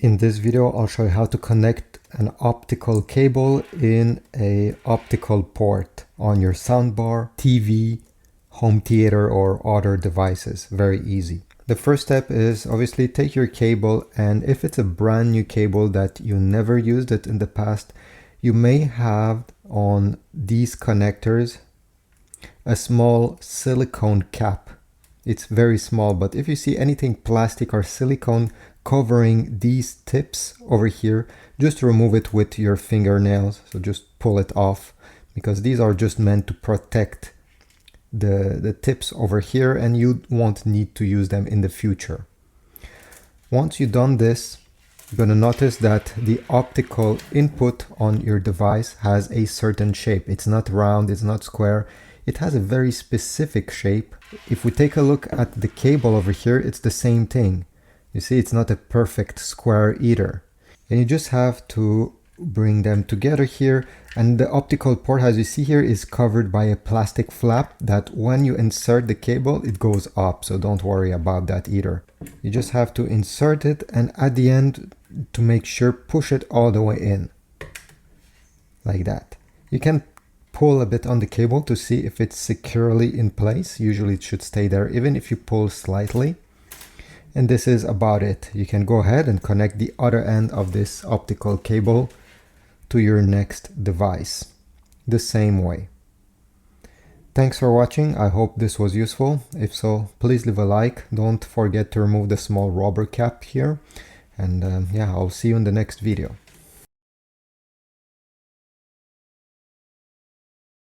In this video, I'll show you how to connect an optical cable in an optical port on your soundbar, TV, home theater, or other devices. Very easy. The first step is obviously take your cable, and if it's a brand new cable that you never used it in the past, you may have on these connectors a small silicone cap. It's very small, but if you see anything plastic or silicone covering these tips over here, just remove it with your fingernails. So just pull it off, because these are just meant to protect the tips over here, and you won't need to use them in the future. Once you've done this, you're going to notice that the optical input on your device has a certain shape. It's not round, it's not square. It has a very specific shape. If we take a look at the cable over here, it's the same thing. You see, it's not a perfect square either. And you just have to bring them together here. And the optical port, as you see here, is covered by a plastic flap that when you insert the cable, it goes up. So don't worry about that either. You just have to insert it, and at the end, to make sure, push it all the way in. Like that. You can pull a bit on the cable to see if it's securely in place. Usually it should stay there even if you pull slightly. And this is about it. You can go ahead and connect the other end of this optical cable to your next device the same way. Thanks for watching. I hope this was useful. If so, please leave a like. Don't forget to remove the small rubber cap here. And yeah, I'll see you in the next video.